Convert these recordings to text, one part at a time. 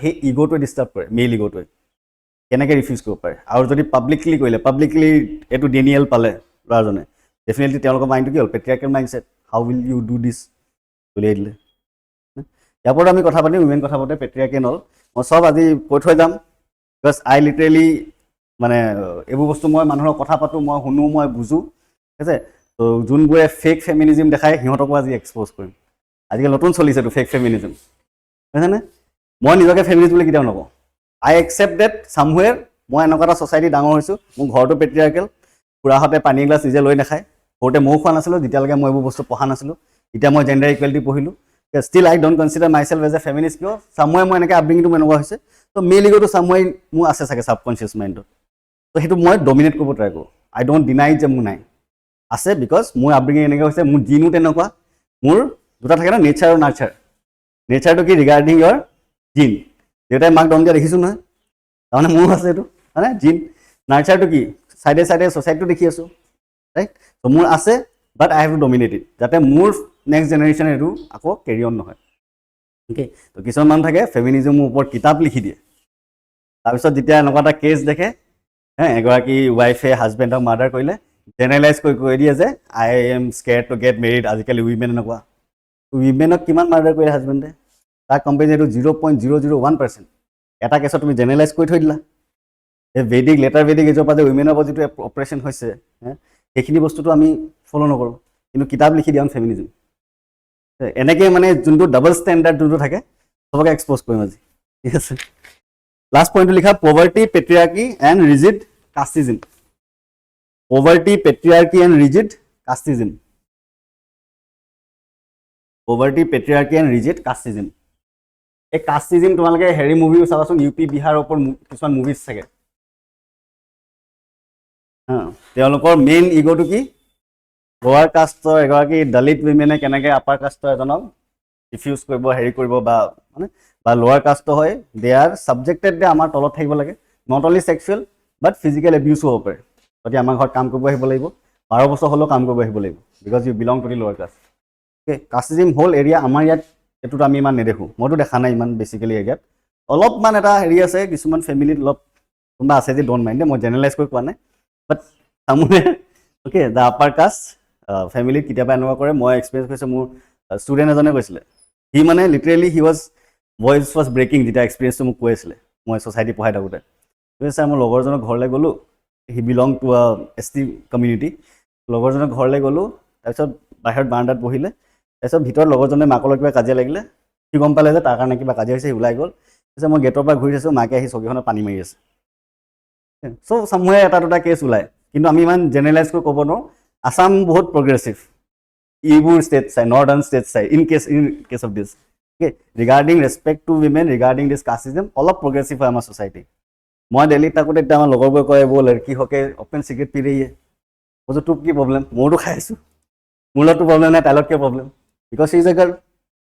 সেই ইগোটোৱে ডিষ্টাৰ্ব কৰে, মেইল ইগোটোৱে কেনেকৈ ৰিফিউজ কৰিব পাৰে। আৰু যদি পাব্লিকলি কৰিলে, পাব্লিকলি এইটো ডেনিয়েল পালে ল'ৰাজনে, ডেফিনেটলি তেওঁলোকৰ মাইণ্ডটো কি হ'ল, patriarchal mindset, how will you do this উলিয়াই দিলে। ইয়াৰ পৰা আমি কথা পাতিম, উইমেন কথা পাতে পেট্ৰিয়াৰ্কেল হ'ল। মই চব আজি কৈ থৈ যাম, বিকজ আই লিটাৰেলি মানে এইবোৰ বস্তু মই মানুহৰ কথা পাতোঁ, মই শুনো, মই বুজোঁ, ঠিক আছে। তো যোনবোৰে ফেক ফেমিনিজিম দেখায় সিহঁতকো আজি এক্সপ'জ কৰিম। আজিকালি নতুন চলিছেতো ফেক ফেমিনিজিম, বুজিছেনে? মই নিজকে ফেমিনিষ্ট বুলি কেতিয়াও নকওঁ। আই একচেপ্ট ডেট চামহুৱেৰ মই এনেকুৱা এটা ছ'চাইটি ডাঙৰ হৈছোঁ, মোৰ ঘৰটো পেট্ৰিয়াৰ্কেল, খুৰাহঁতে পানী এগিলাচ নিজে লৈ নাখায়, সৰুতে ময়ো খোৱা নাছিলোঁ যেতিয়ালৈকে মই এইবোৰ বস্তু পঢ়া নাছিলোঁ। এতিয়া মই জেণ্ডাৰ ইকুৱেলিটি পঢ়িলোঁ, still I don't consider myself as a feminist. কিয়? চামহুৱে মই এনেকৈ আপব্ৰিঙিংটো এনেকুৱা হৈছে, তো মেইল ইগোটো চামহুৱে মোৰ আছে চাগে ছাবকনচিয়াছ মাইণ্ডত, তো সেইটো মই ডমিনেট কৰিব ট্ৰাই কৰোঁ। আই ডোণ্ট ডিনাই যে মোৰ নাই, আছে, বিকজ মোৰ আপব্ৰিঙিং এনেকৈ হৈছে, মোৰ জিনো তেনেকুৱা। মোৰ দুটা থাকে ন, নেচাৰ আৰু নাৰ্চাৰ। নেচাৰটো কি? ৰিগাৰ্ডিং ইয়ৰ জিন। দেউতাই মাক দম দিয়া দেখিছোঁ নহয়, তাৰমানে মোৰো আছে এইটো, হয়নে? জিন। নাৰ্চাৰটো কি? চাইডে চাইডে ছ'চাইটিটো দেখি আছোঁ, ৰাইট? ত' মোৰ আছে, বাট আই হেভ টু ডমিনেট ইট, যাতে মোৰ নেক্সট জেনেৰেশ্যনে এইটো আকৌ কেৰি অন নহয়। অ'কে, তো কিছুমান মানুহ থাকে ফেমিনিজমৰ ওপৰত কিতাপ লিখি দিয়ে, তাৰপিছত যেতিয়া এনেকুৱা এটা কেছ দেখে, এগৰাকী ৱাইফে হাজবেণ্ডক মাৰ্ডাৰ কৰিলে, জেনেৰেলাইজ কৈ দিয়ে যে I am স্কেয়াৰ্ড to get married, আজিকালি উইমেন এনেকুৱা। উইমেনক কিমান মাৰ্ডাৰ কৰিলে হাজবেণ্ডে? তাৰ কম্পেনী এইটো 0.001%। এটা কেছত তুমি জেনেৰেলাইজ কৰি থৈ দিলা। এই ভেদিক, লেটাৰ ভেদিক এজৰ পৰা যে উইমেনৰ ওপৰত যিটো অপাৰেশ্যন হৈছে, সেইখিনি বস্তুটো আমি ফ'ল' নকৰোঁ, কিন্তু কিতাপ লিখি দিয়া ফেমিনিজম। এনেকৈ মানে যোনটো ডাবল ষ্টেণ্ডাৰ্ড যোনটো থাকে, চবকে এক্সপ'জ কৰিম আজি, ঠিক আছে। লাষ্ট পইণ্টটো লিখা, poverty, patriarchy and rigid casteism. Poverty, patriarchy and rigid casteism. Poverty, patriarchy and rigid casteism. এই কাষ্টিজিম তোমালোকে হেৰি মুভিও চাবাচোন, ইউ পি বিহাৰৰ ওপৰত কিছুমান মুভিজ থাকে, তেওঁলোকৰ মেইন ইগ'টো কি? লোৱাৰ কাষ্টৰ এগৰাকী দলিত উইমেনে কেনেকৈ আপাৰ কাষ্টৰ এজনক ৰিফিউজ কৰিব, হেৰি কৰিব, বা লোৱাৰ কাষ্ট হয়, দে আৰ ছাবজেক্টেড, যে আমাৰ তলত থাকিব লাগে, not only sexual but physical এবিউজো হ'ব পাৰে। গতিকে আমাৰ ঘৰত কাম কৰিব আহিব লাগিব, 12 বছৰ হ'লেও কাম কৰিব আহিব লাগিব, because you belong to the lower caste. Okay, কাষ্টিজিম হ'ল এৰিয়া আমাৰ ইয়াত, এইটোতো আমি ইমান নেদেখোঁ, মইতো দেখা নাই ইমান বেছিকেলি এৰিয়াত। অলপমান এটা হেৰি আছে, কিছুমান ফেমিলিত অলপ কোনোবা আছে যে ডণ্ট মাইণ্ড, মই জেনেৰেলাইজ কৰি কোৱা নাই, বাট চামুৱে অ'কে দ্য আপাৰ কাষ্ট ফেমিলিত কেতিয়াবা এনেকুৱা কৰে। মই এক্সপিৰিয়েঞ্চ কৰিছোঁ, মোৰ ষ্টুডেণ্ট এজনে কৈছিলে, সি মানে literally he voice was breaking, যেতিয়া এক্সপিৰিয়েঞ্চটো মোক কৈ আছিলে, মই ছ'চাইটি পঢ়াই থাকোঁতে। ছাৰ, মই লগৰজনৰ ঘৰলৈ গ'লোঁ, he belong to S T community. লগৰজনৰ ঘৰলৈ গ'লোঁ, তাৰপিছত বাহিৰত বাৰাণ্ডাত বহিলে, তাৰপিছত ভিতৰত লগৰজনে মাকৰ লগত কিবা কাজিয়া লাগিলে, সি গম পালে যে তাৰ কাৰণে কিবা কাজিয়া হৈছে, সি ওলাই গ'ল। তাৰপিছত মই গেটৰ পৰা ঘূৰি আছোঁ, মাকে আহি চকীখনত পানী মাৰি আছে। চ' চামুৱে এটা দুটা কেছ ওলায়, কিন্তু আমি ইমান জেনেৰেলাইজ কৰি ক'ব নোৱাৰোঁ। আছাম বহুত প্ৰগ্ৰেছিভ, এইবোৰ ষ্টেট চাই, নৰ্দাৰ্ণ ষ্টেট চাই, in case of this. Okay, regarding respect to women, regarding this casteism, অলপ প্ৰগ্ৰেছিভ হয় আমাৰ ছ'চাইটি। মই দিল্লীত থাকোঁতে তেতিয়া আমাৰ লগৰবোৰে কয়, এইবোৰ লড়কি হকে অপেন চিগাৰেট পি ৰহি হে। কৈছোঁ, তোৰ কি প্ৰব্লেম? মইতো খাই আছোঁ, মোৰ লগততো প্ৰব্লেম নাই, তাইৰ লগত কিয় problem? Because he is a girl,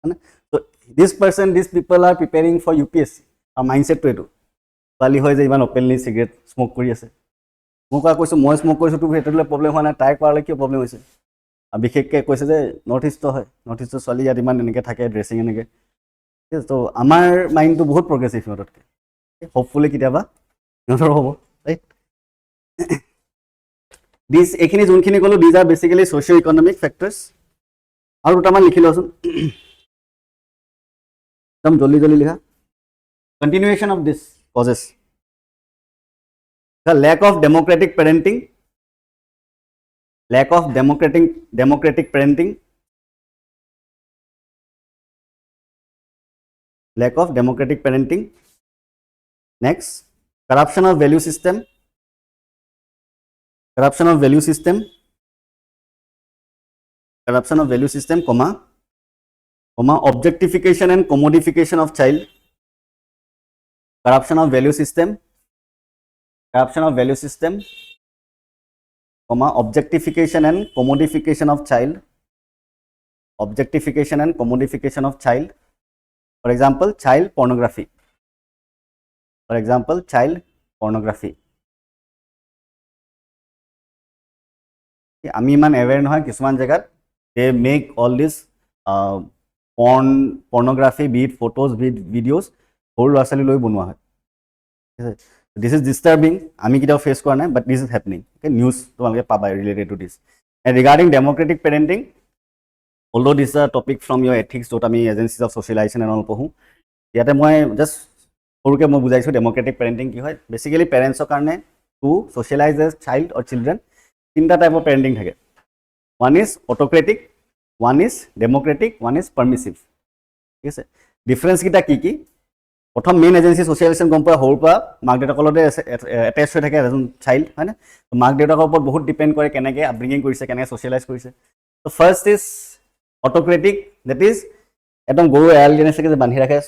হয়নে? ত' this person, this people are preparing for UPSC। আৰু মাইণ্ডছেটটো এইটো, ছোৱালী হয় যে ইমান অপেনলি চিগাৰেট স্ম'ক কৰি আছে। মই কৈছোঁ, মই স্ম'ক কৰিছোঁ, তোৰ সেইটো হ'লে প্ৰব্লেম হোৱা নাই, তাই কৰালে কিয় প্ৰব্লেম হৈছে? আৰু বিশেষকৈ কৈছে যে নৰ্থ ইষ্টৰ হয়, নৰ্থ ইষ্টৰ ছোৱালী ইয়াত ইমান এনেকৈ থাকে, ড্ৰেছিং এনেকৈ। ঠিক আছে, ত' আমাৰ মাইণ্ডটো বহুত প্ৰগ্ৰেছিভ সিহঁততকৈ, হ'পফুলি কেতিয়াবা সিহঁতৰ হ'ব, ৰাইট? এইখিনি যোনখিনি ক'লোঁ, these are basically socio' economic factors. আৰু দুটামান লিখি লোৱাচোন, একদম জল্দি জল্দি লিখা। Continuation of this causes, the lack of democratic parenting, lack of democratic parenting, lack of democratic parenting. Next, corruption of value system, corruption of value system, corruption of value system, comma objectification and commodification of child, corruption of value system, corruption of value system, comma objectification and commodification of child, objectification and commodification of child. For example, child pornography. For example, child pornography. আমি ইমান aware নহয়, কিছুমান জেগাত they make all this pornography, be it photos, be it videos, সৰু ল'ৰা ছোৱালী লৈ বনোৱা হয় ঠিক আছে দিছ ইজ ডিষ্টাৰ্বিং আমি কেতিয়াও ফেচ কৰা নাই বাট this is happening okay news তোমালোকে পাবা related to this and regarding Democratic parenting although this is a topic from your ethics য'ত আমি agencies of socialisation and all পঢ়োঁ ইয়াতে মই জাষ্ট সৰুকৈ মই বুজাইছোঁ ডেম'ক্ৰেটিক পেৰেণ্টিং কি হয় বেচিকেলি পেৰেণ্টছৰ কাৰণে to socialize a child or children তিনিটা টাইপৰ পেৰেণ্টিং থাকে one is autocratic one is democratic one is permissive ঠিক আছে ডিফাৰেঞ্চকেইটা কি কি প্ৰথম মেইন এজেঞ্চি ছ'চিয়েলাইজেশ্যন গম পোৱা সৰুৰ পৰা মাক দেউতাকলৈ এটেচ হৈ থাকে এজন চাইল্ড হয়নে মাক দেউতাকৰ ওপৰত বহুত ডিপেণ্ড কৰে কেনেকৈ আপব্ৰিঙিং কৰিছে কেনেকৈ ছ'চিয়েলাইজ কৰিছে ত' ফাৰ্ষ্ট ইজ অট'ক্ৰেটিক ডেট ইজ একদম গৰু এৰাল দি নিচিনাকৈ যে বান্ধি ৰাখে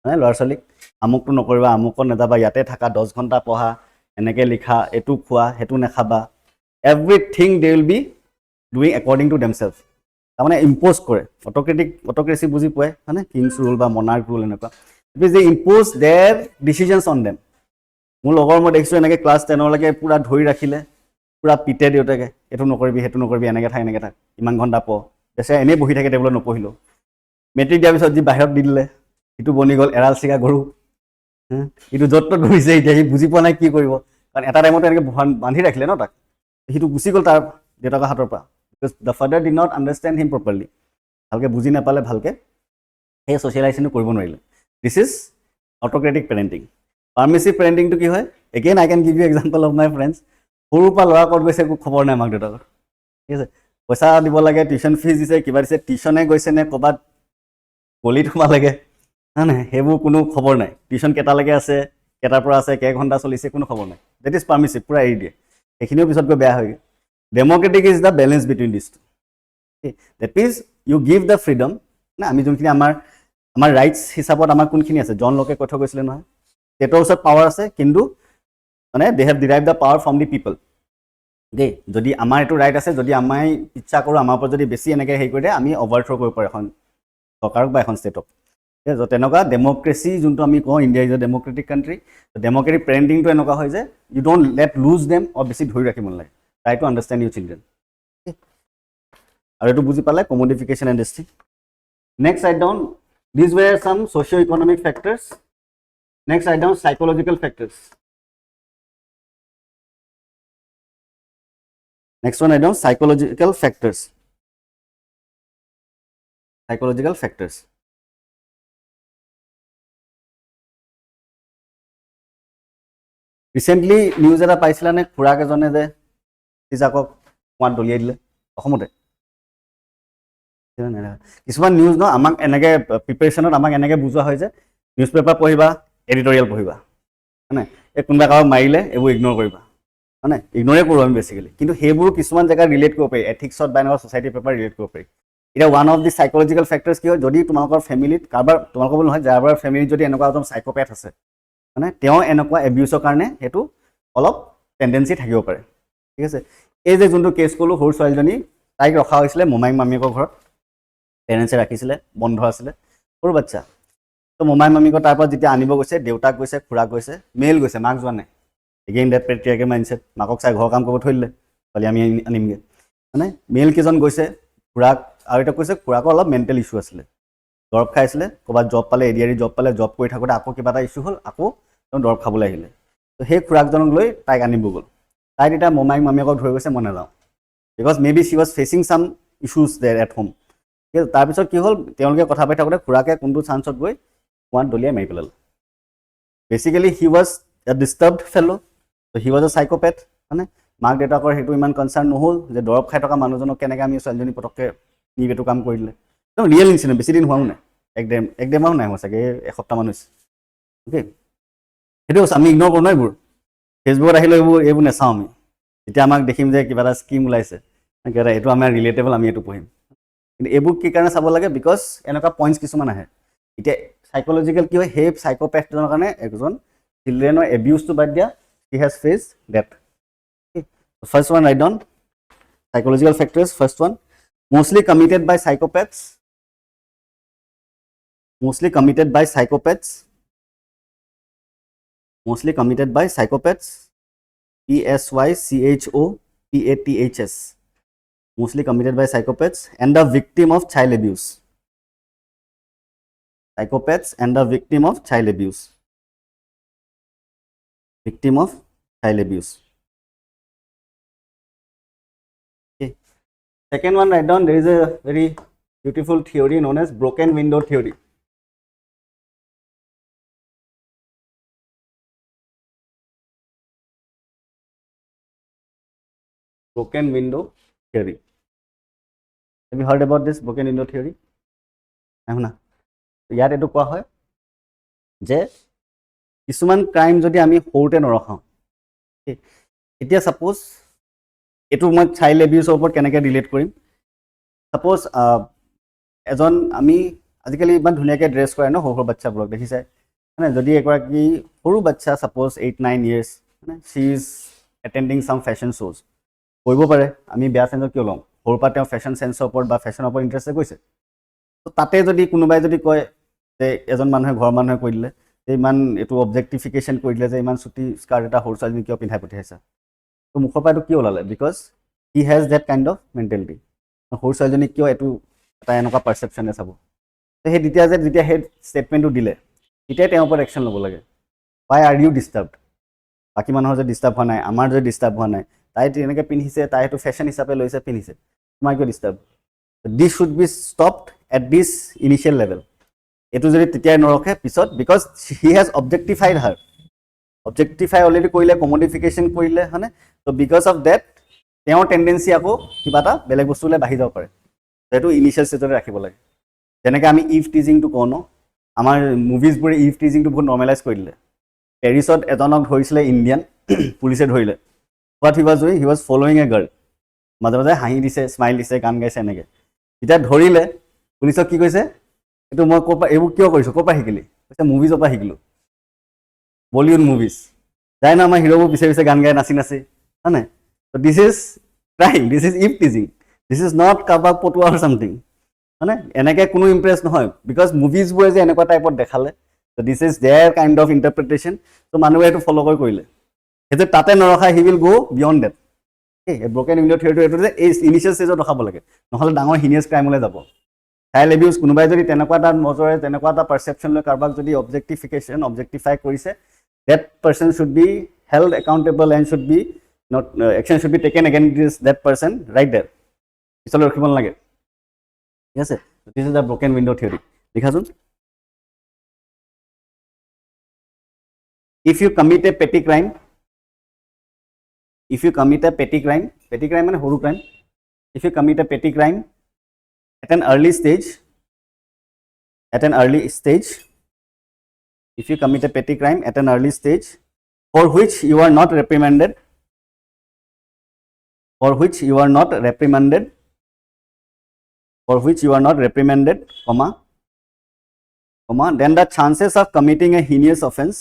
মানে ল'ৰা ছোৱালীক আমুকটো নকৰিবা আমুকত নাযাবা ইয়াতে থাকা 10 ঘণ্টা পঢ়া এনেকৈ লিখা এইটো খোৱা সেইটো নাখাবা everything they will be doing according to themselves তাৰমানে ইম্প'জ কৰে অট'ক্ৰেচি বুজি পোৱাই হয়নে কিংছ ৰুল বা মনাৰ্ক ৰুল এনেকুৱা it is they impose their decisions on them মোৰ লগৰ মই দেখিছোঁ এনেকৈ ক্লাছ 10লৈকে পূৰা ধৰি ৰাখিলে পূৰা পিতে দেউতাকে এইটো নকৰিবি সেইটো নকৰিবি এনেকৈ থাক ইমান ঘণ্টা পঢ় বেচে এনেই বহি থাকে টেবুলত নপঢ়িলোঁ মেট্ৰিক দিয়াৰ পিছত যি বাহিৰত দি দিলে ইটো বনি গ'ল এৰাল চিগা গৰু ইটো য'ত ত'ত ঘূৰিছে এতিয়া সি বুজি পোৱা নাই কি কৰিব কাৰণ এটা টাইমতে এনেকৈ বান্ধি ৰাখিলে ন তাক সিটো গুচি গ'ল তাৰ দেউতাকৰ হাতৰ পৰা because the father did not understand him properly ভালকৈ বুজি নাপালে ভালকৈ সেই ছ'চিয়েলাইজেশ্যনটো কৰিব নোৱাৰিলে দিছ ইজ অট'ক্ৰেটিক পেৰেণ্টিং পাৰ্মিছিভ পেৰেণ্টিংটো কি হয় again I can give you example of my friends সৰুৰ পৰা ল'ৰা ক'ত গৈছে একো খবৰ নাই মাক দেউতাকৰ ঠিক আছে পইচা দিব লাগে টিউশ্যন ফিজ দিছে কিবা দিছে টিউশ্যনে গৈছে নে ক'ৰবাত গলিত সোমালেগে হয় নাই সেইবোৰ কোনো খবৰ নাই টিউশ্যন কেইটালৈকে আছে কেইটাৰ পৰা আছে কেইঘণ্টা চলিছে কোনো খবৰ নাই ডেট ইজ পাৰ্মিছিভ পূৰা এৰি দিয়ে সেইখিনিও পিছত গৈ বেয়া হয়গৈ democratic is the balance between this two that means you give the freedom না আমি যোনখিনি আমাৰ ৰাইটছ হিচাপত আমাৰ কোনখিনি আছে জন লকে কৈ থৈ গৈছিলে নহয় ষ্টেটৰ ওচৰত পাৱাৰ আছে কিন্তু মানে they have derive the power from the people দেই যদি আমাৰ এইটো ৰাইট আছে যদি আমি ইচ্ছা কৰোঁ আমাৰ ওপৰত যদি বেছি এনেকৈ হেৰি কৰি দিয়ে আমি অভাৰথ্ৰ কৰিব পাৰোঁ এখন চৰকাৰক বা এখন ষ্টেটক তেনেকুৱা ডেম'ক্ৰেচি যোনটো আমি কওঁ India is a democratic country democratic পেৰেণ্টিংটো এনেকুৱা হয় যে you don't let loose them or বেছি ধৰি ৰাখিব নালাগে try to understand your children আৰু এইটো বুজি পালে commodification and district next write down these were some socio' economic factors next write down psychological factors Next one, I know psychological factors. Psychological factors. Recently, news এটা পাইছিলা নে খুৰাক এজনে যে সিজাকক কোৱাত দলিয়াই দিলে অসমতে কিছুমান নিউজ ন আমাক এনেকৈ প্ৰিপেৰেশ্যনত আমাক এনেকৈ বুজোৱা হয় যে নিউজ পেপাৰ পঢ়িবা এডিটৰিয়েল পঢ়িবা হয়নে এই কোনোবা কাৰোবাক মাৰিলে এইবোৰ ইগন'ৰ কৰিবা মানে ইগন'ৰে কৰোঁ আমি বেচিকেলি কিন্তু সেইবোৰ কিছুমান জেগাত ৰিলেট কৰিব পাৰি এথিক্সত বা এনেকুৱা ছ'চাইটি পেপাৰ ৰিলেট কৰিব পাৰি এতিয়া one of the psychological factors কি হয় যদি তোমালোকৰ ফেমিলিত কাৰোবাৰ তোমালোকৰ বুলি নহয় যাৰ ফেমিলিত যদি এনেকুৱা এজন চাইক'পেথ আছে মানে তেওঁ এনেকুৱা এবিউজৰ কাৰণে সেইটো অলপ টেণ্ডেঞ্চি থাকিব পাৰে ঠিক আছে এই যে যোনটো কেছ ক'লোঁ সৰু ছোৱালীজনী তাইক ৰখা হৈছিলে মোমাইক মামীয়েকৰ ঘৰত পেৰেণ্টছে ৰাখিছিলে বন্ধ আছিলে সৰু বাচ্ছা ত' মোমাইক মামীকৰ তাৰ পৰা যেতিয়া আনিব গৈছে দেউতাক গৈছে খুৰাক গৈছে মেইল গৈছে মাক যোৱা নাই এগেইন ডেট পেট্ৰিয়াৰ্কেল মাইণ্ডছেট মাকক চাই ঘৰ কাম কৰিব থৈ দিলে ছোৱালী আমি আনিমগৈ মানে মেইল কেইজন গৈছে খুৰাক আৰু এটা কৈছে খুৰাকৰ অলপ মেণ্টেল ইছ্যু আছিলে দৰৱ খাইছিলে ক'ৰবাত জব পালে এডিআৰি জব পালে জব কৰি থাকোঁতে আকৌ কিবা এটা ইছ্যু হ'ল আকৌ তেওঁ দৰৱ খাবলৈ আহিলে ত' সেই খুৰাকজনক লৈ তাইক আনিব গ'ল তাই তেতিয়া মোমাইক মামীয়েকক ধৰি গৈছে মই নাযাওঁ because may be Shi was fetching চাম ইছ্যুজ দেৰ এট হোম তাৰপিছত কি হ'ল তেওঁলোকে কথা পাতি থাকোঁতে খুৰাকে কোনটো চান্সত গৈ কোৱাত দলিয়াই মাৰি পেলালে basically he was a disturbed fellow' he was a psychopath মানে মাক দেউতাকৰ সেইটো ইমান কনচাৰ্ণ নহ'ল যে দৰৱ খাই থকা মানুহজনক কেনেকৈ আমি ছোৱালীজনী পটককৈ নি এইটো কাম কৰি দিলে একদম ৰিয়েল ইনচিডেণ্ট বেছি দিন হোৱাও নাই এক ডেৰ মাহো নাই হোৱা চাগে এসপ্তাহমান হৈছে অ'কে সেইটো আমি ইগন'ৰ কৰোঁ ন এইবোৰ ফেচবুকত আহিলে এইবোৰ নাচাওঁ আমি এতিয়া আমাক দেখিম যে কিবা এটা স্কিম ওলাইছে কিবা এটা এইটো আমাৰ ৰিলেটেবল আমি এইটো পঢ়িম কিন্তু এইবোৰ কি কাৰণে চাব লাগে বিকজ এনেকুৱা পইণ্টছ কিছুমান আহে এতিয়া চাইক'লজিকেল কি হয় সেই চাইক'পেথজনৰ কাৰণে এজন চিলড্ৰেনৰ এবিউজটো বাদ দিয়া he has faced death. Okay. The first one, write down psychological factors. First one, mostly committed by psychopaths. Mostly committed by psychopaths. Mostly committed by psychopaths. PSYCHOPATHS. Mostly committed by psychopaths and the victim of child abuse. Psychopaths and the victim of child abuse. Victim of child abuse. Okay. Second one, write down, there is a very beautiful theory known as broken window theory. Broken window theory. Have you heard about this broken window theory? না ইয়াত এটো কোৱা হয় যে কিছুমান crime যদি আমি সৰুতে নৰখাওঁ এতিয়া সাপোজ এটো মই চাইল্ড এবিউজৰ ওপৰত কেনেকৈ ৰিলেট কৰিম সাপোজ এজন আমি আজিকালি ইমান ধুনীয়াকৈ ড্ৰেছ কৰে ন সৰু বাচ্চাবোৰক দেখিছে মানে যদি এগৰাকী সৰু বাচ্চা সাপোজ 8-9 years মানে শি ইজ এটেন্ডিং সাম ফেশ্বন শ্ব'জ কৰিব পাৰে আমি বেয়া চেঞ্চত কিয় লওঁ সৰুৰ পৰা তেওঁ ফেশ্বন চেন্সৰ ওপৰত বা ফেশ্বনৰ ওপৰত ইণ্টাৰেষ্ট গৈছে তো তাতে যদি কোনোবাই যদি কয় যে এজন মানুহে ঘৰৰ মানুহে কৈ দিলে যে ইমান এইটো অবজেক্টিফিকেশ্যন কৰি দিলে যে ইমান চুটি স্কাৰ্ট এটা সৰু ছোৱালীজনী কিয় পিন্ধাই পঠিয়াইছা তো মুখৰ পৰা এইটো কিয় ওলালে because he has that kind of mentality সৰু ছোৱালীজনীক কিয় এইটো এটা এনেকুৱা পাৰ্চেপশ্যনে চাব তো সেই যেতিয়া সেই ষ্টেটমেণ্টটো দিলে তেতিয়াই তেওঁৰ ওপৰত একশ্যন ল'ব লাগে ৱাই আৰ ইউ ডিষ্টাৰ্বড বাকী মানুহৰ যদি ডিষ্টাৰ্ব হোৱা নাই আমাৰ যদি ডিষ্টাৰ্ব হোৱা নাই তাই এনেকৈ পিন্ধিছে তাই সেইটো ফেশ্বন হিচাপে লৈছে পিন্ধিছে তোমাৰ কিয় disturb this should be stopped at this initial level এইটো যদি তেতিয়াই নৰখে পিছত because he has objectified her objectify already কৰিলে কমডিফিকেশ্যন কৰিলে হয়নে তো বিকজ অফ ডেট তেওঁৰ টেণ্ডেঞ্চি আকৌ কিবা এটা বেলেগ বস্তুলৈ বাঢ়ি যাব পাৰে সেইটো ইনিচিয়েল ষ্টেজতে ৰাখিব লাগে যেনেকৈ আমি ইভ টিজিংটো কওঁ ন আমাৰ মুভিজবোৰে ইভ টিজিংটো বহুত নৰ্মেলাইজ কৰি দিলে পেৰিছত এজনক ধৰিছিলে ইণ্ডিয়ান পুলিচে ধৰিলে what he was doing he was following A girl মাজে মাজে হাঁহি দিছে স্মাইল দিছে গান গাইছে এনেকৈ যেতিয়া ধৰিলে পুলিচক কি কৈছে এইটো মই ক'ৰ পৰা এইবোৰ কিয় কৰিছোঁ ক'ৰ পৰা শিকিলি কৈছে মুভিজৰ পৰা শিকিলোঁ বলিউড মুভিজ যায় ন আমাৰ হিৰোবোৰ পিছে পিছে গান গাই নাচি হয় নাই তো this is crime this is eve teasing this is not কাৰোবাক পটোৱা অৰ চামথিং হয়নে এনেকৈ কোনো ইম্প্ৰেছ নহয় বিকজ মুভিজবোৰে যে এনেকুৱা টাইপত দেখালে তো this is their kind of interpretation তো মানুহে এইটো ফ'ল' কৰিলে সেইটো তাতে নৰখাই he will go' beyond that broken window থিয়ৰিটো এইটো যে এই ইনিচিয়েল ষ্টেজত ৰখাব লাগে নহ'লে ডাঙৰ হিনিয়াছ ক্ৰাইমলৈ যাব চাইল্ড এবিউজ কোনোবাই যদি তেনেকুৱা এটা নজৰে তেনেকুৱা এটা পাৰ্চেপশ্যন লৈ কাৰোবাক যদি অবজেক্টিফাই কৰিছে that person should be held accountable and should be not action should be taken against that person right that পিছলৈ ৰখিব নালাগে ঠিক আছে this is the broken window theory লিখাচোন if you commit a petty crime petty crime মানে সৰু crime if you commit a petty crime at an early stage if you commit a petty crime at an early stage for which you are not reprimanded comma then the chances of committing a heinous offense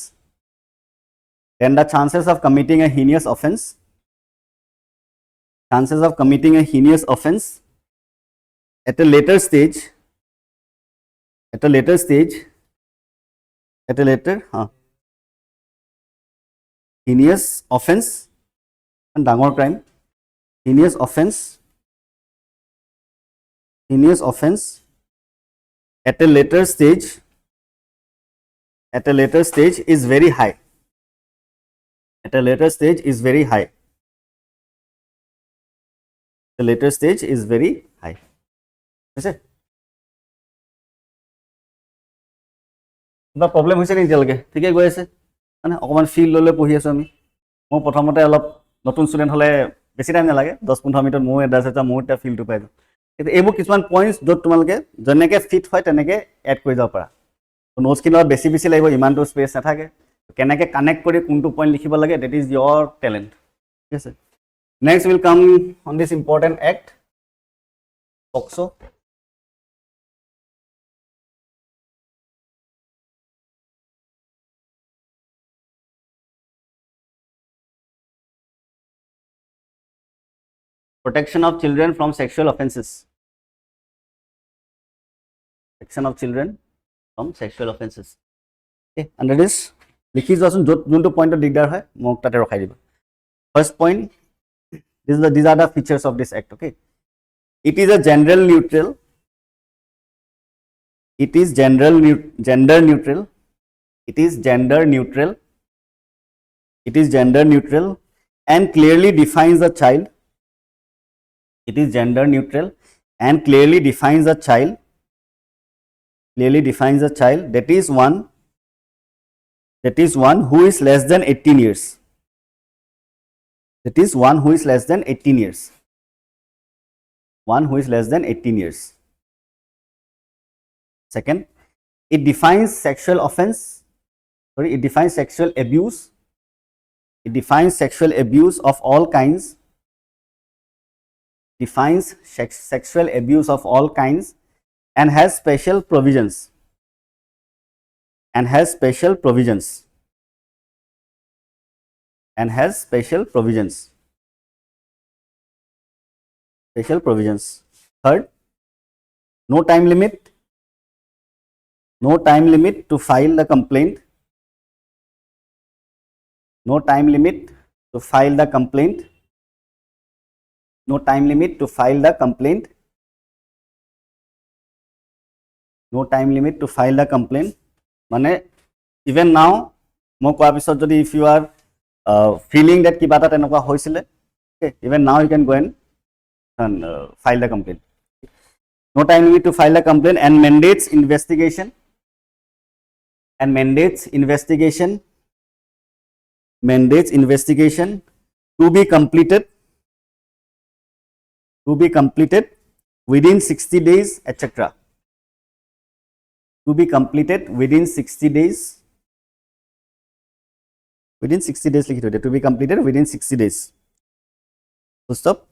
at a later stage heinous offense and dangor crime heinous offense at a later stage is very high the later stage is very high আছে কিবা problem হৈছে নেকি এতিয়ালৈকে ঠিকে গৈ আছে মানে অকণমান ফিল লৈ পঢ়ি আছোঁ আমি মই প্ৰথমতে অলপ নতুন ষ্টুডেণ্ট হ'লে বেছি টাইম নালাগে 10-15 মিনিটত মোৰ এড্ৰেছ এটা মোৰ এটা ফিলটো পাই যাওঁ কিন্তু এইবোৰ কিছুমান পইণ্টছ য'ত তোমালোকে যেনেকৈ ফিট হয় তেনেকৈ এড কৰি যাব পাৰা নোটছখিনি অলপ বেছি লাগিব ইমানটো স্পেচ নাথাকে কেনেকৈ কানেক্ট কৰি কোনটো পইণ্ট লিখিব লাগে ডেট ইজ ইয়ৰ টেলেণ্ট ঠিক আছে next will come on this important act POCSO protection of children from sexual offenses okay under this likhi joasun jonto point digdar hoy mok tate rakhai diba first point these are the features of this act okay it is a gender neutral It is gender neutral and clearly defines the child. It is gender neutral and clearly defines the child. Clearly defines the child. That is one who is less than 18 years. That is one who is less than 18 years. One who is less than 18 years. Second, it defines sexual offense. Sorry, it defines sexual abuse. It defines sexual abuse of all kinds. Defines sexual abuse of all kinds and has special provisions. And has special provisions. And has special provisions. Special provisions. Third, no time limit. No time limit to file the complaint. No time limit to file the complaint. No time limit to file the complaint. No time limit to file the complaint. Mane, even now, if you are feeling that kibata tenoka hoisile, okay, even now you can go and file the complaint. No time limit to file the complaint and mandates investigation. And mandates investigation to be completed within 60 days, etc. To be completed within 60 days. Within 60 days, to be completed within 60 days. So stop.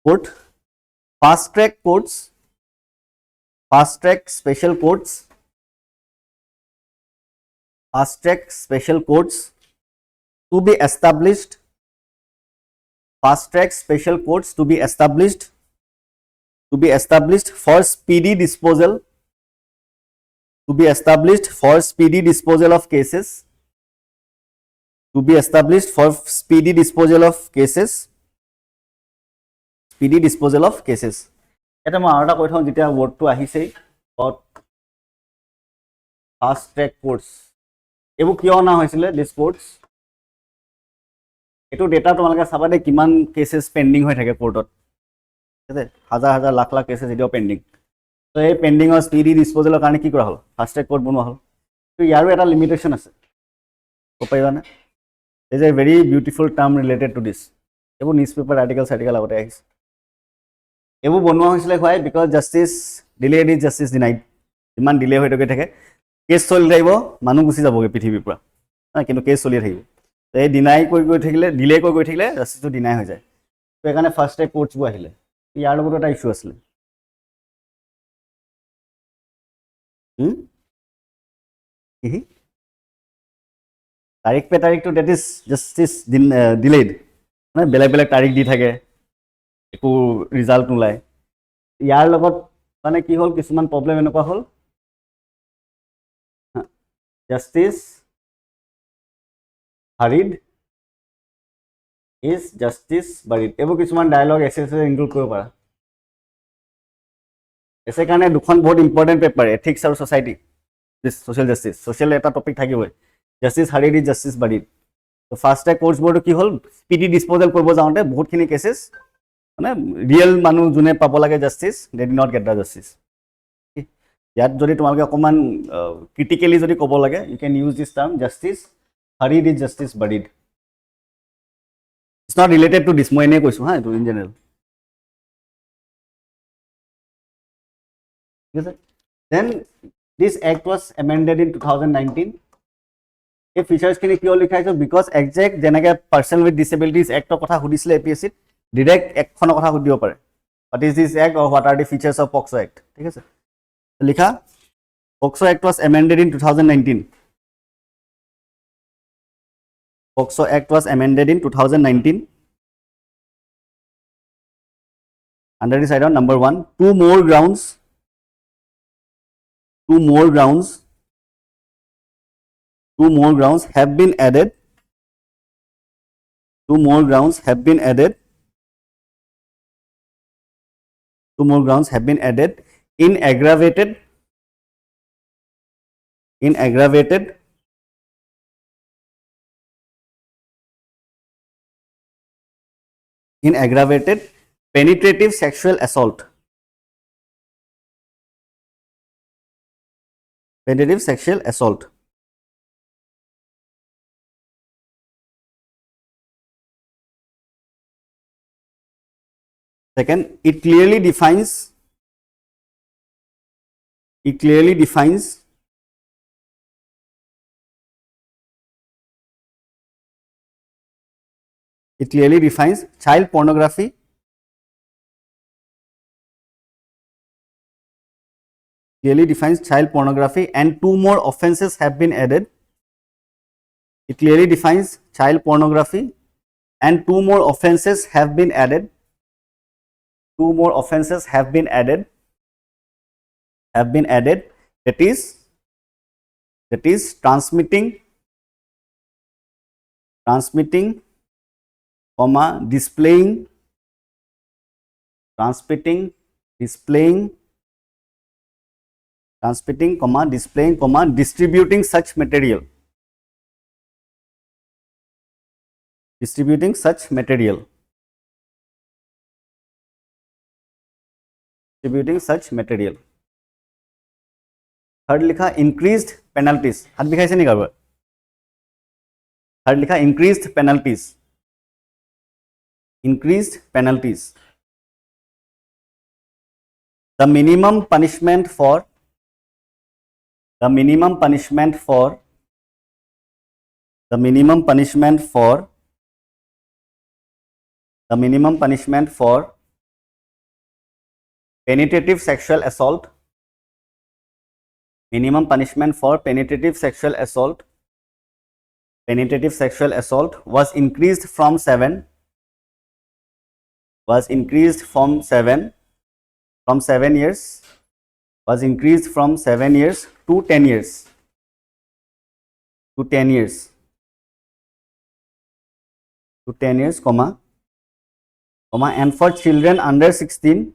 Court, fast track courts, fast track special courts, fast track special courts to be established. Fast track special courts to be established for speedy disposal. To be established for speedy disposal of cases. To be established for speedy disposal of cases. Speedy disposal of cases. Eta ma arta koi thau jetia word to ahise about fast track courts. Ebu kiyo na hoisile this courts. Eto data tomalke sabade kiman cases pending hoi thake court ot. Hazar lakh cases edio pending. So ei pending or speedy disposal or karone ki kora hol? Fast track court bonwa hol. So yaru eta limitation ase. Ko paiba na? There is a very beautiful term related to this. Ebu newspaper articles agote ahise. Ebu bonwa hoisile why? Because justice delayed is justice denied. Iman delay hoi thake case choli thaibo manu gusi jaboge prithibi pura. Kintu case choli thaibo. এই deny কৰি থাকিলে delay কৰি থাকিলে জাস্টিসটো deny হৈ যায় তো এখানে first track কোৰ্টস বো আহিলে ইয়াৰ লগত এটা ইস্যু আছিল কি তারিখ পে তারিখ টু দ্যাট ইজ জাস্টিস ডিলেড মানে বেলেগ তারিখ দি থাকে একো ৰিজাল্ট নোলায় ইয়াৰ লগত মানে কি হল কিছুমান প্ৰবলেম এনেকুৱা হল justice hurried is justice buried. Ebu kisuman dialogue essays include koribo para. Ese karone dukhon bahut important paper ethics and society. This social justice. Social eta topic thakiboi. Justice hurried is justice buried. So fast track courts board ki hol speedy disposal koribo jaunte bahut khini cases mane real manu june pabo lage justice they did not get the justice. Yat jodi tomalke okoman critically jodi kobo lage you can use this term justice hurried is justice buried. It's not related to this. Moi ene koisu ha to in general. Yes, then this act was amended in 2019. A features kini kiyo likha aise because exact jenage person with disabilities act kotha hudisile APSC direct act khono kotha hudibo pare. What is this act or what are the features of POCSO Act? ঠিক আছে likha POCSO Act was amended in 2019. POCSO Act was amended in 2019. Under this item, number 1, two more grounds have been added. Two more grounds have been added in aggravated in aggravated penetrative sexual assault. Penetrative sexual assault. Second, it clearly defines child pornography and two more offenses have been added. It clearly defines child pornography and two more offenses have been added. Two more offenses have been added. That is transmitting, comma, displaying, comma, distributing such material. Third लिखा increased penalties. हाथ दिखाई से नहीं कर third लिखा increased penalties. The minimum punishment for penetrative sexual assault. Minimum punishment for penetrative sexual assault was increased from 7 years to 10 years. Comma, and for children under 16,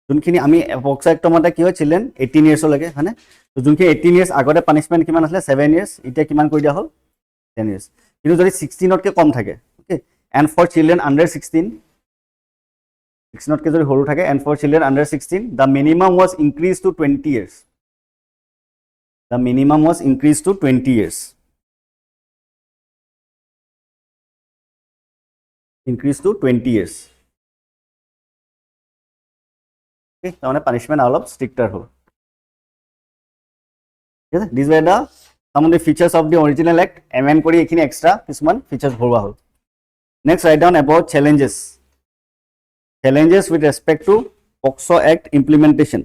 যোনখিনি আমি POCSO Act মতে কি হয় চিলড্ৰেন 18 ইয়াৰ্স লাগে হয়নে তো যোনখিনি 18 ইয়াৰ্স আগতে পানিশমেন্ট কিমান আছিল 7 ইয়াৰ্স এতিয়া কিমান কৰি দিয়া হল 10 ইয়াৰ্স কিন্তু যদি 16 তকে কম থাকে okay and for children under 16 তকে যদি সৰু থাকে and for children under 16 the minimum was increased to 20 years. Increased to 20 years. Okay, so punishment all of stricter hole. Yes, these were some of the features of the original act. Amend kori ekhini extra kisman features bhorwa hol. Next, write down about challenges with respect to POCSO Act implementation.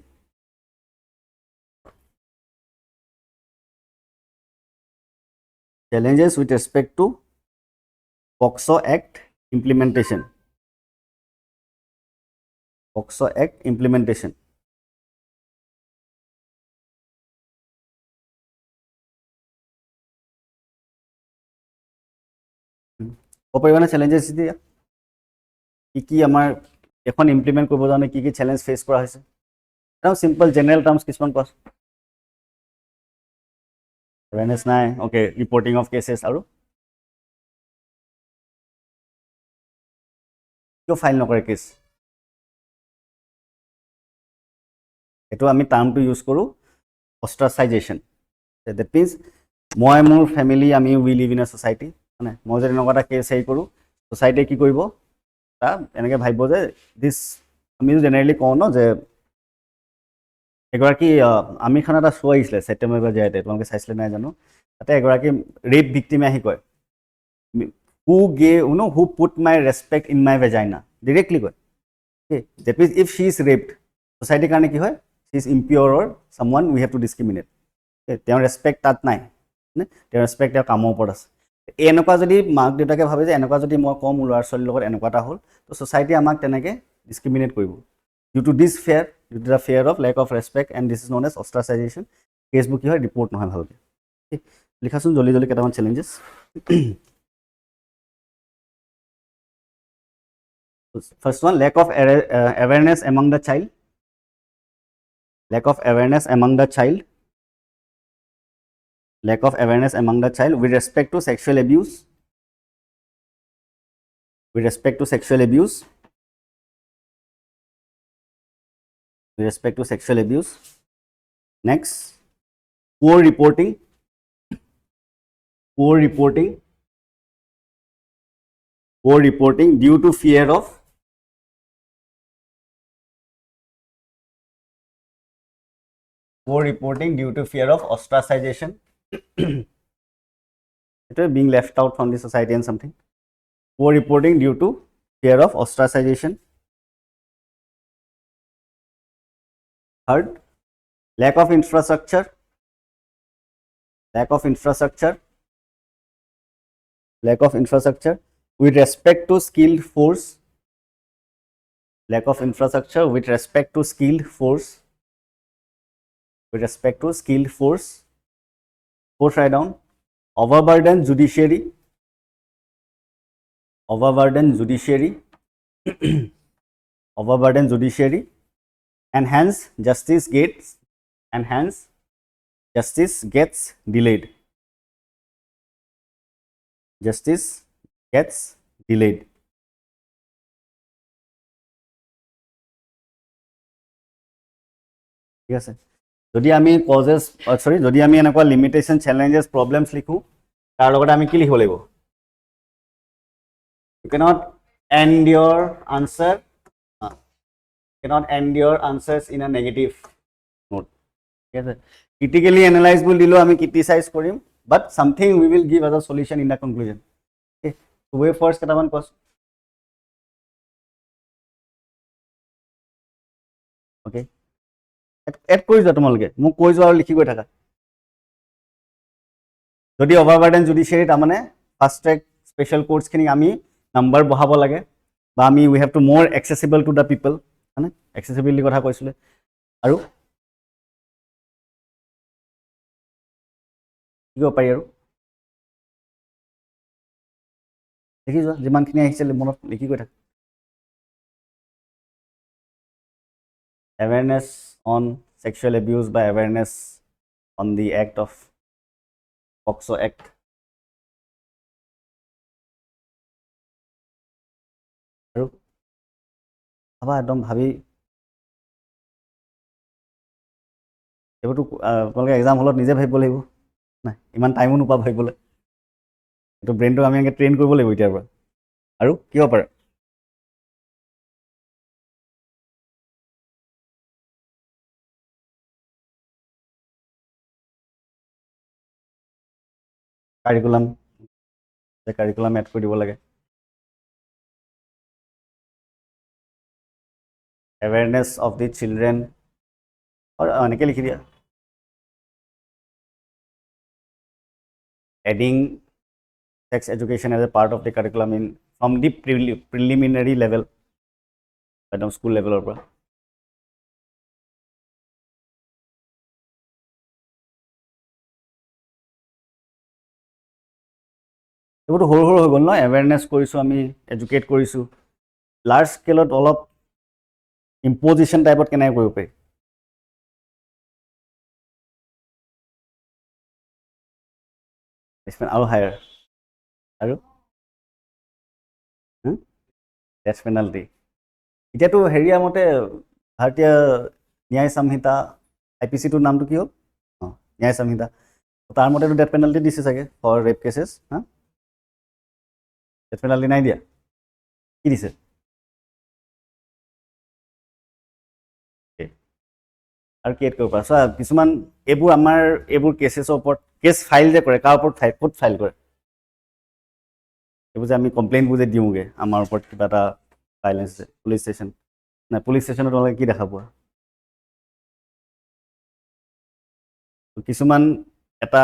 Challenges with respect to POCSO Act implementation. POCSO Act implementation. Opariwana challenges dia ki amar ekhon implement koribo jane ki challenge face kora hoise now simple general terms kisman kos awareness nai okay reporting of cases aru kyo file nokore case eto ami term to use koru ostracization. That means moi mor family ami we live in a society মানে মই যদি নগটা case হেই কৰো society কি কৰিব তা এনেকে ভাইব যে দিস আমি জেনাৰেলি কওঁ ন যে এগৰাকী আমি খানা এটা শো আহিছিলে সেপ্টেম্বৰ যায়তে তোমালোকে চাইছিলে নাই জানো তাতে এগৰাকী ৰেপ ভিক্টিম আহি কয় who put my respect in my vagina directly কয় okay that means if she is raped society কাৰণে কি হয় she is impure or someone we have to discriminate okay তেওঁৰ ৰেসপেক্ট তাত নাই নে তেওঁৰ ৰেসপেক্ট তেওঁৰ কামৰ ওপৰত আছে এনেকুৱা যদি মাক দেউতাকে ভাবে যে এনেকুৱা যদি মই কম ল'ৰা ছোৱালীৰ লগত এনেকুৱাটা হ'ল তো সোসাইটি আমাক তেনেকে ডিসক্ৰিমিনেট কৰিব due to the fear of lack of respect and this is known as ostracization Facebook কি হয় ৰিপোৰ্ট নহয় ভালকে লিখাছুন জলদি জলদি কেটামান challenges first one lack of awareness among the child with respect to sexual abuse with respect to sexual abuse. With respect to sexual abuse. Next, poor reporting. Poor reporting. Poor reporting due to fear of ostracization. Being left out from the society and something. Poor reporting due to fear of ostracization. Third, lack of infrastructure. Lack of infrastructure. Lack of infrastructure with respect to skilled force. Lack of infrastructure with respect to skilled force. With respect to skilled force. Fourth, write down. Overburdened judiciary. Overburdened judiciary. Overburdened judiciary. And hence justice gets delayed. Justice gets delayed. ঠিক আছে যদি আমি causes sorry যদি আমি এনেকুৱা limitation challenges problems লিখো তাৰ লগতে আমি কি লিখিব লাগিব you cannot end your answers in a negative note. ঠিক আছে critically analyze বুলি দিলো আমি criticize কৰিম but something we will give as a solution in the conclusion. Okay so way first কেটামান কোৱাচোন okay এড কৰি যোৱা তোমালোকে মোক কৈ যোৱা আৰু লিখি গৈ থাকা যদি ওভাৰবাৰ্ডেন জুডিচিয়াৰী তাৰমানে ফাষ্ট ট্ৰেক স্পেশাল কোৰ্টছখিনি আমি নাম্বাৰ বহাব লাগে বা আমি উই হেভ টু মোৰ এক্সেসিবল টু দ্য পিপল মানে এক্সেসিবিলিটি কথা কৈছিলে আৰু কি কৰিব পাৰি আৰু লিখি যোৱা যিমানখিনি আহিছিলে মনত লিখি গৈ থাকা awareness on sexual abuse by awareness on the act of POCSO Act. আৰু ভাবা একদম ভাবি এইবোৰতো তোমালোকে এক্সাম হলত নিজে ভাবিব লাগিব নাই ইমান টাইমো নোপোৱা ভাবিবলৈ এইটো ব্ৰেইনটো আমি এনেকৈ ট্ৰেইন কৰিব লাগিব এতিয়াৰ পৰা আৰু কি হ'ব পাৰে কাৰিকুলাম এড কৰি দিব লাগে awareness of the children और এনেকৈ লিখি দিয়া adding sex education as a part of the curriculum in from the preliminary level একদম স্কুল লেভেলৰ পৰা এইবোৰতো সৰু সৰু হৈ গ'ল ন এৱেৰনেছ কৰিছোঁ আমি এডুকেট কৰিছোঁ লাৰ্জ স্কেলত অলপ ইম্পজিশ্যন টাইপত কেনেকৈ কৰিব পাৰি আৰু হায়াৰ আৰু ডেথ পেনাল্টি এতিয়াতো হেৰিয়া মতে ভাৰতীয় ন্যায় সংহিতা IPC-টোৰ নামটো কি হ'ল অঁ ন্যায় সংহিতা তাৰ মতেতো ডেথ পেনাল্টি দিছে চাগে ফৰ ৰেপ কেছেছ হা ডেথ পেনাল্টি নাই দিয়া কি দিছে আৰু কি এড কৰিব পাৰা চোৱা কিছুমান এইবোৰ আমাৰ এইবোৰ কেছেছৰ ওপৰত কেছ ফাইল যে কৰে কাৰ ওপৰত ক'ত ফাইল কৰে এইবোৰ যে আমি কমপ্লেইনবোৰ যে দিওঁগৈ আমাৰ ওপৰত কিবা এটা ভাইলেঞ্চ পুলিচ ষ্টেচন নাই পুলিচ ষ্টেচনত তোমালোকে কি দেখা পোৱা কিছুমান এটা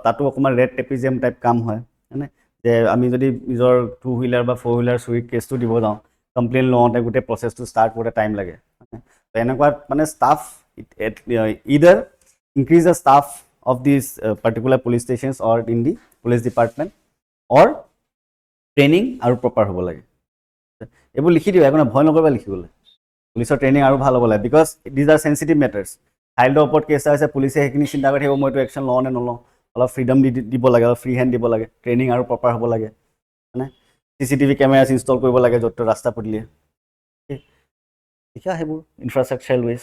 তাতো অকণমান ৰেড টেপিজিয়াম টাইপ কাম হয় হয়নে যে আমি যদি নিজৰ 2 হুইলাৰ বা 4 হুইলাৰ চুৰি কেছটো দিব যাওঁ কমপ্লেইন লওঁতে গোটেই প্ৰচেছটো ষ্টাৰ্ট কৰোঁতে টাইম লাগে এনেকুৱা মানে staff either increase the staff of these particular police stations or in the police department or training আৰু proper হ'ব লাগে এইবোৰ লিখি দিবা একো ভয় নকৰিবা লিখিবলৈ পুলিচৰ ট্ৰেইনিং আৰু ভাল হ'ব লাগে because these are sensitive matters চাইল্ডৰ ওপৰত কেছ আছে পুলিচে সেইখিনি চিন্তা কৰি থাকিব মইতো একশ্যন লওঁ নে নলওঁ অলপ ফ্ৰীডম দিব লাগে অলপ ফ্ৰী হেণ্ড দিব লাগে ট্ৰেইনিং আৰু প্ৰপাৰ হ'ব লাগে মানে CCTV cameras install কৰিব লাগে য'ত ৰাস্তা পদূলিয়ে লিখা সেইবোৰ ইনফ্ৰাষ্ট্ৰাকচাৰেল ৱেজ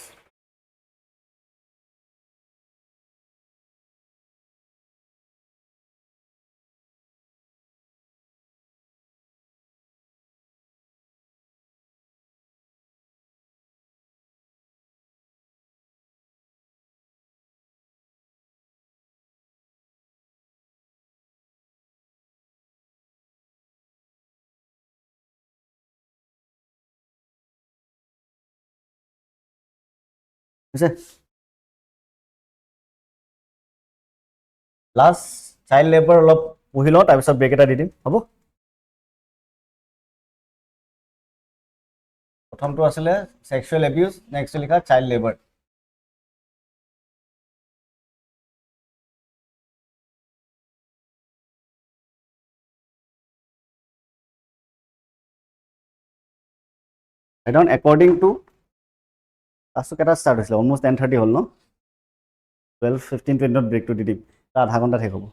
হৈছে লাষ্ট চাইল্ড লেবাৰ অলপ পঢ়ি লওঁ তাৰপিছত ব্ৰেক এটা দি দিম হ'ব প্ৰথমটো আছিলে সেক্সুৱেল এবিউজ নেক্সট লিখা চাইল্ড লেবাৰ according to ক্লাছটো কেইটা ষ্টাৰ্ট হৈছিলে অলমষ্ট 10:30 হ'ল ন 12:15 ব্ৰেকটো দি দিম তাৰ আধা ঘণ্টা শেষ হ'ব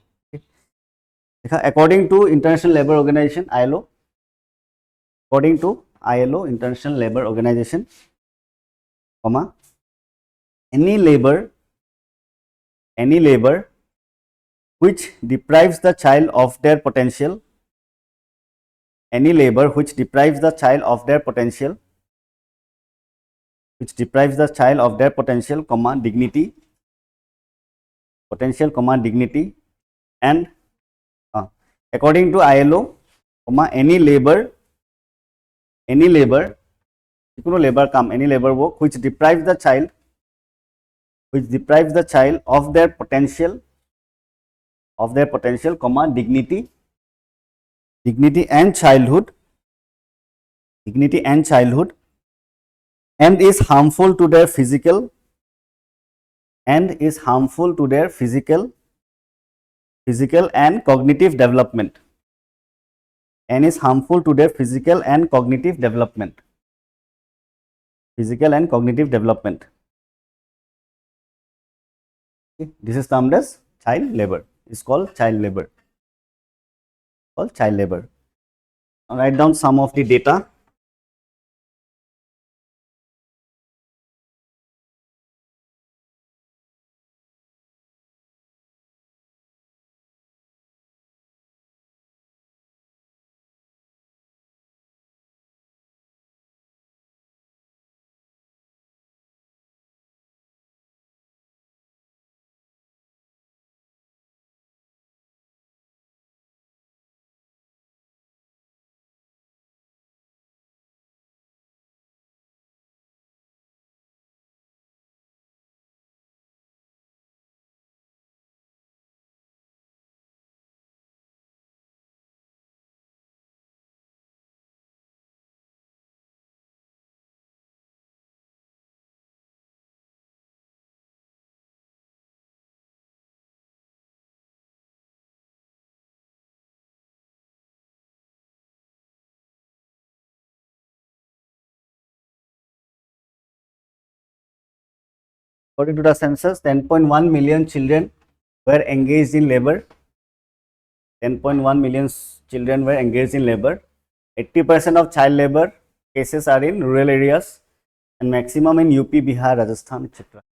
দেখা according to International Labour Organization ILO according to ILO International Labour Organization comma any labor which deprives the child of their potential any labor which deprives the child of their potential comma dignity and according to ILO comma any labor কোনো labor কাম any labor work which deprives the child of their potential comma dignity and childhood and is harmful to their physical and cognitive development this is termed as child labor is called child labor I'll write down some of the data according to the census 10.1 million children were engaged in labor 10.1 million children were engaged in labor 80% of child labor cases are in rural areas and maximum in UP Bihar Rajasthan etc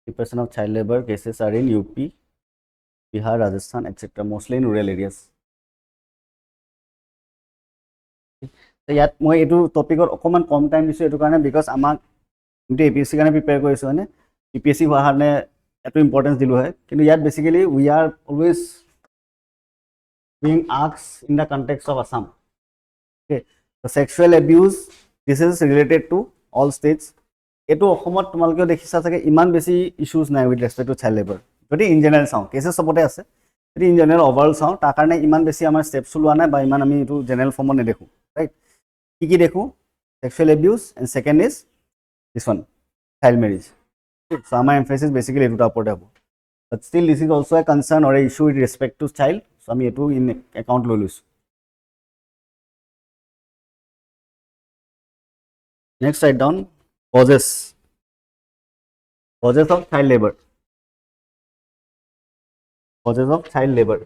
percent of child labor cases are in UP, Bihar, Rajasthan, etc. Mostly in rural areas. ইয়াত মই এইটো টপিকত অকমান কম time দিছো এটো কাৰণে because আমাক কিন্তু APSC কাৰণে প্ৰিপেয়াৰ কৰিছো মানে PPSC হোৱাৰ কাৰণে এটো ইম্পৰ্টেন্স দিলো হয় কিন্তু ইয়াত basically we are always being asked in the context of Assam. Okay, the sexual abuse this is related to all states. এটো অসমত তোমালকে দেখিছা থাকে ইমান বেছি ইস্যুজ নাই উইথ ৰেসপেক্ট টু চাইল্ড লেবাৰ যদি ইন জেনাৰেল চাও কেসেস সবতে আছে যদি ইন জেনাৰেল ওভাৰঅল চাও তাৰ কাৰণে ইমান বেছি আমাৰ স্টেপস লোৱা নাই বা ইমান আমি এটো জেনাৰেল ফৰ্মত নেদেখো ৰাইট কি দেখো sexual abuse and second is this one child marriage so আমাৰ emphasis basically এটোটা ওপৰতে হ'ব but still this is also a concern or a issue with respect to child, so আমি এটো in account লৈ লৈছো. Next, write down causes of child labor. Causes of child labor.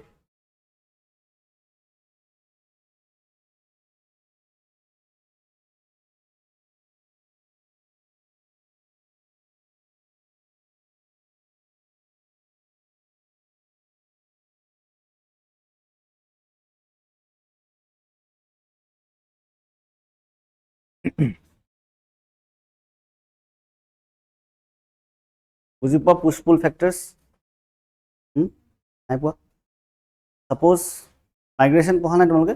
বুজি পোৱা push পুল factors নাই পোৱা সাপোজ মাইগ্ৰেশ্যন পঢ়া নাই তোমালোকে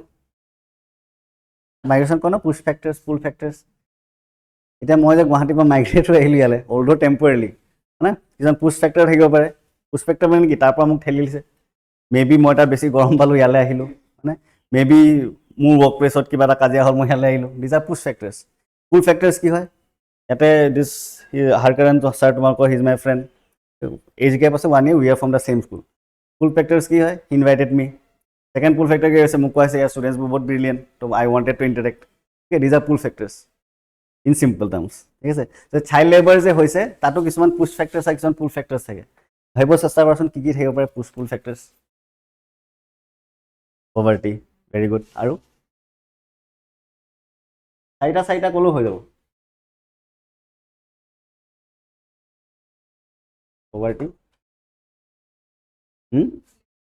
মাইগ্ৰেশ্যন কোৱা ন পুশ ফেক্টৰছ পুল ফেক্টৰছ এতিয়া মই যে গুৱাহাটীৰ পৰা মাইগ্ৰেট হৈ আহিলোঁ ইয়ালৈ অলদো টেম্পৰেলি হয়নে কিছুমান পুশ ফেক্টৰ থাকিব পাৰে পুশ ফেক্টৰ মানে কি তাৰ পৰা মোক ঠেলি দিছে মেবি মই তাত বেছি গৰম পালোঁ ইয়ালৈ আহিলোঁ হয়নে মেবি মোৰ ৱৰ্ক প্লেছত কিবা এটা কাজিয়া হ'ল মই ইয়ালৈ আহিলোঁ these are push factors pull factors কি হয় ইয়াতে দিছ হাৰকাৰণ ছাৰ তোমালোকৰ he's my friend age gap আছে 1 year we are from the same school পুল ফেক্টৰছ কি হয় he invited me second pull factor কি হৈছে মোক কৈছে ইয়াৰ ষ্টুডেণ্টছবোৰ বহুত brilliant so I wanted to interact ঠিক these are pull factors in simple terms ঠিক আছে তো চাইল্ড লেবাৰ যে হৈছে তাতো কিছুমান পুশ ফেক্টৰছ থাকে কিছুমান পুল ফেক্টৰছ থাকে ভাবিব চেষ্টা কৰাচোন কি থাকিব পাৰে পুশ পুল ফেক্টৰছ পভাৰ্টি ভেৰি গুড আৰু চাৰিটা ক'লেও হৈ যাব poverty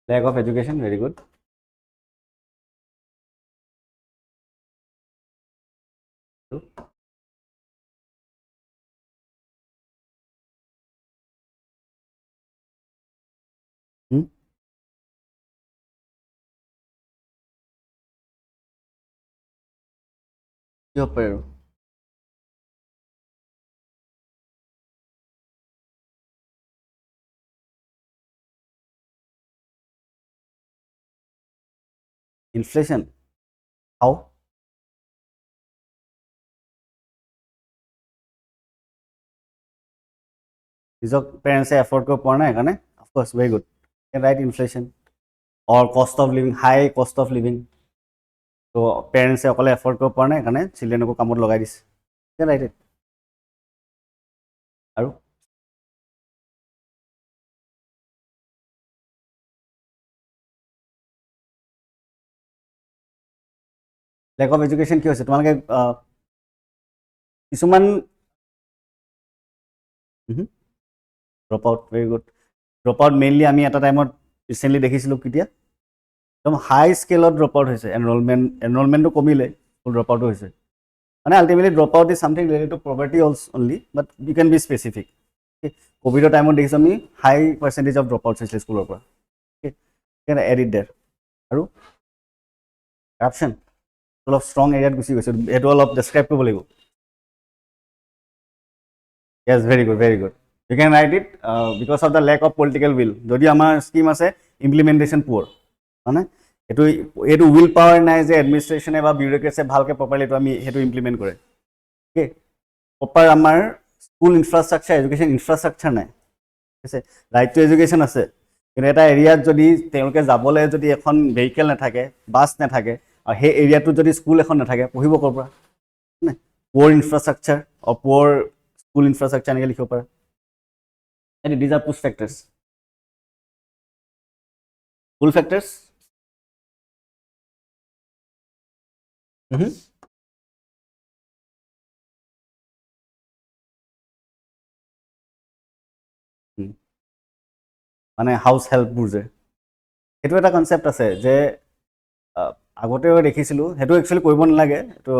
lack of education very good কি হ'ব পাৰে আৰু inflation how নিজক পেৰেণ্টছে এফৰ্ড কৰিব পৰা নাই সেইকাৰণে of course very good can write inflation or cost of living হাই কষ্ট অফ লিভিং তো পেৰেণ্টছে অকলে এফৰ্ড কৰিব পৰা নাই সেইকাৰণে চিলড্ৰেনকো কামত লগাই দিছে কেন ৰাইট ইট আৰু লেক অফ এডুকেশ্যন কি হৈছে তোমালোকে কিছুমান drop out very good drop out mainly আমি এটা টাইমত ৰিচেণ্টলি দেখিছিলোঁ কেতিয়া একদম হাই স্কেলত ড্ৰপ আউট হৈছে এনৰলমেণ্টটো কমিলে ফুল ড্ৰপ আউটো হৈছে মানে ultimately drop out is something related to property also only but you can be specific ক'ভিডৰ টাইমত দেখিছোঁ আমি high percentage of drop out হৈছিলে স্কুলৰ পৰা কেন এডিট দেৰ আৰু কাৰাপশ্যন অলপ ষ্ট্ৰং এৰিয়াত গুচি গৈছে এইটো অলপ ডেছক্ৰাইব কৰিব লাগিব yes very good very good you can write it because of the lack of political will যদি আমাৰ স্কিম আছে ইমপ্লিমেণ্টেশ্যন পুৱাৰ হয়নে এইটো উইল পাৱাৰ নাই যে এডমিনিষ্ট্ৰেশ্যনে বা বিউৰ'ক্ৰেচিয়ে ভালকৈ প্ৰপাৰলি এইটো আমি সেইটো ইমপ্লিমেণ্ট কৰে অ'কে প্ৰপাৰ আমাৰ স্কুল ইনফ্ৰাষ্ট্ৰাকচাৰ এডুকেশ্যন ইনফ্ৰাষ্ট্ৰাকচাৰ নাই ঠিক আছে ৰাইট টু এডুকেশ্যন আছে কিন্তু এটা এৰিয়াত যদি তেওঁলোকে যাবলৈ যদি এখন ভেহিকেল নাথাকে বাছ নাথাকে আৰু সেই এৰিয়াটোত যদি স্কুল এখন নাথাকে পঢ়িব ক'ৰ পৰা নাই পুৱাৰ ইনফ্ৰাষ্ট্ৰাকচাৰ আৰু পুৱাৰ স্কুল ইনফ্ৰাষ্ট্ৰাকচাৰ এনেকৈ লিখিব পাৰে and these are push factors pool factors মানে হাউচ হেল্পবোৰ যে সেইটো এটা কনচেপ্ট আছে যে আগতেও দেখিছিলোঁ সেইটো একচুৱেলি কৰিব নালাগে এইটো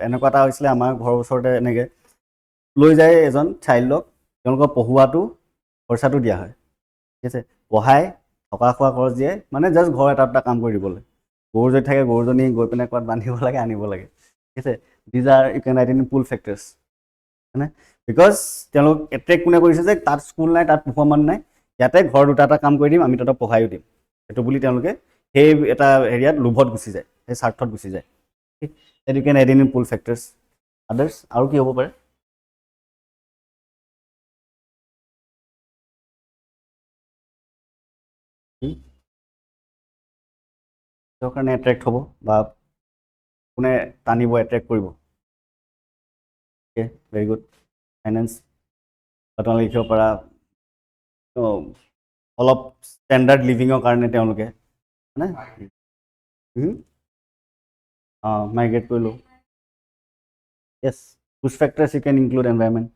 এনেকুৱা এটা হৈছিলে আমাৰ ঘৰৰ ওচৰতে এনেকৈ লৈ যায় এজন চাইল্ডক তেওঁলোকক পঢ়োৱাটো খৰচাটো দিয়া হয় ঠিক আছে পঢ়াই থকা খোৱা খৰচ দিয়ে মানে জাষ্ট ঘৰ এটা কাম কৰি দিবলৈ গৰু যদি থাকে গৰুজনী গৈ পিনে ক'ৰবাত বান্ধিব লাগে আনিব লাগে ঠিক আছে these are you can write in pull factors হয়নে বিকজ তেওঁলোক এট্ৰেক্ট কোনে কৰিছে যে তাত স্কুল নাই তাত পঢ়োৱা মানুহ নাই ইয়াতে ঘৰ দুটা কাম কৰি দিম আমি তাতে পঢ়ায়ো দিম সেইটো বুলি তেওঁলোকে সেই এটা এৰিয়াত লোভত গুচি যায় সেই স্বাৰ্থত গুচি যায় that you can add in pull factors others আৰু কি হ'ব পাৰে তেওঁৰ কাৰণে এট্ৰেক্ট হ'ব বা কোনে টানিব এট্ৰেক্ট কৰিব অ'কে ভেৰি গুড ফাইনেন্স বা তোমালোকে লিখিব পাৰা অলপ ষ্টেণ্ডাৰ্ড লিভিঙৰ কাৰণে তেওঁলোকে হয়নে মাইগ্ৰেট কৰিলোঁ য়েছ হুজ ফেক্টৰ্ছ ইউ কেন ইনক্লুড এনভাইৰনমেণ্ট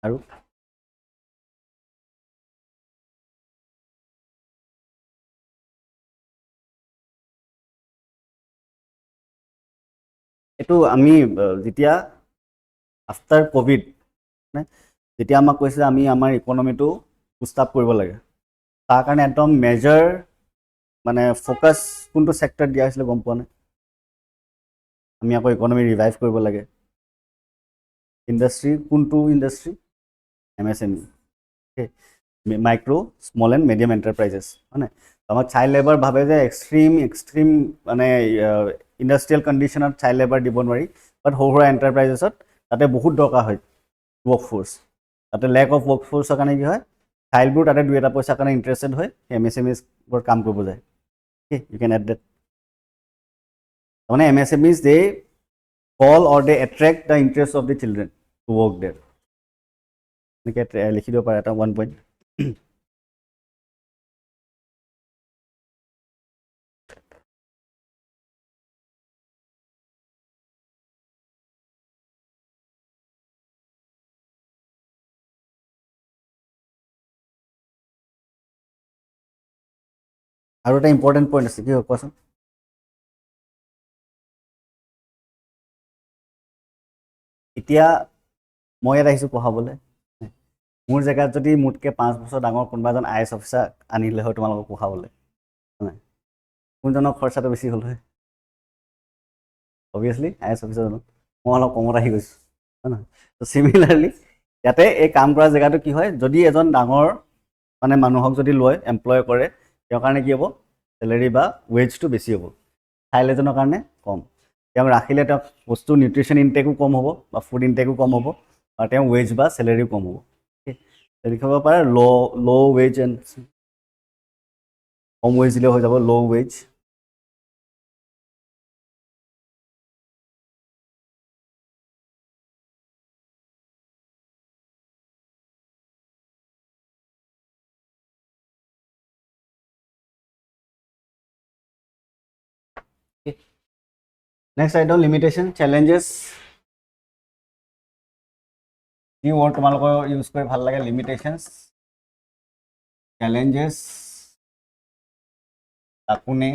আৰু এইটো আমি যেতিয়া আফটাৰ ক'ভিড যেতিয়া আমাক কৈছে আমি আমাৰ ইকনমিটো বুষ্টাপ কৰিব লাগে তাৰ কাৰণে একদম মেজৰ মানে ফ'কাছ কোনটো ছেক্টৰত দিয়া হৈছিলে গম পোৱা নাই আমি আকৌ ইকনমি ৰিভাইভ কৰিব লাগে ইণ্ডাষ্ট্ৰী কোনটো industry MSME micro' small and medium enterprises হয় নাই আমাক চাইল্ড লেবাৰ ভাবে যে এক্সট্ৰিম মানে ইণ্ডাষ্ট্ৰিয়েল কণ্ডিশ্যনত চাইল্ড লেবাৰ দিব নোৱাৰি বাট সৰু সুৰা এণ্টাৰপ্ৰাইজেছত তাতে বহুত দৰকাৰ হয় ৱৰ্ক ফ'ৰ্চ তাতে লেক অফ ৱৰ্ক ফ'ৰ্চৰ কাৰণে কি হয় চাইল্ডবোৰ তাতে 2-এটা পইচাৰ কাৰণে ইণ্টাৰেষ্টেড হয় MSMEছবোৰ কাম কৰিব যায় ইউ কেন এড ডেট তাৰমানে MSMEছ they call or they attract the interest of the children to work there এনেকৈ লিখি দিব পাৰে এটা 1 পইণ্ট আৰু এটা ইম্পৰ্টেণ্ট পইণ্ট আছে কি হয় কোৱাচোন এতিয়া মই ইয়াত আহিছোঁ পঢ়াবলৈ মোৰ জেগাত যদি মোতকৈ 5 বছৰ ডাঙৰ কোনোবা এজন IAS অফিচাৰ আনিলে হয় তোমালোকক পঢ়াবলৈ হয় কোনজনৰ খৰচাটো বেছি হ'ল হয় অভিয়াছলি IAS অফিচাৰজনৰ মই অলপ কমত আহি গৈছোঁ হয় নহয় ত' চিমিলাৰলি ইয়াতে এই কাম কৰা জেগাটো কি হয় যদি এজন ডাঙৰ মানে মানুহক যদি লয় এমপ্লয় কৰে তেওঁৰ কাৰণে কি হ'ব চেলেৰি বা ৱেজটো বেছি হ'ব চাইল্ড এজনৰ কাৰণে কম তেওঁক ৰাখিলে তেওঁক বস্তু নিউট্ৰিশ্যন ইনটেকো কম হ'ব বা ফুড ইনটেকো কম হ'ব আৰু তেওঁ ৱেজ বা চেলেৰিও কম হ'ব লিখিব পাৰে ল' ৱেজ এণ্ড কম ৱেজ দিলেও হৈ যাব ল' ways next item limitation challenges কি ৱৰ্ড তোমালোকৰ ইউজ কৰি ভাল লাগে লিমিটেশ্যনছ চেলেঞ্জেছ তাকোনে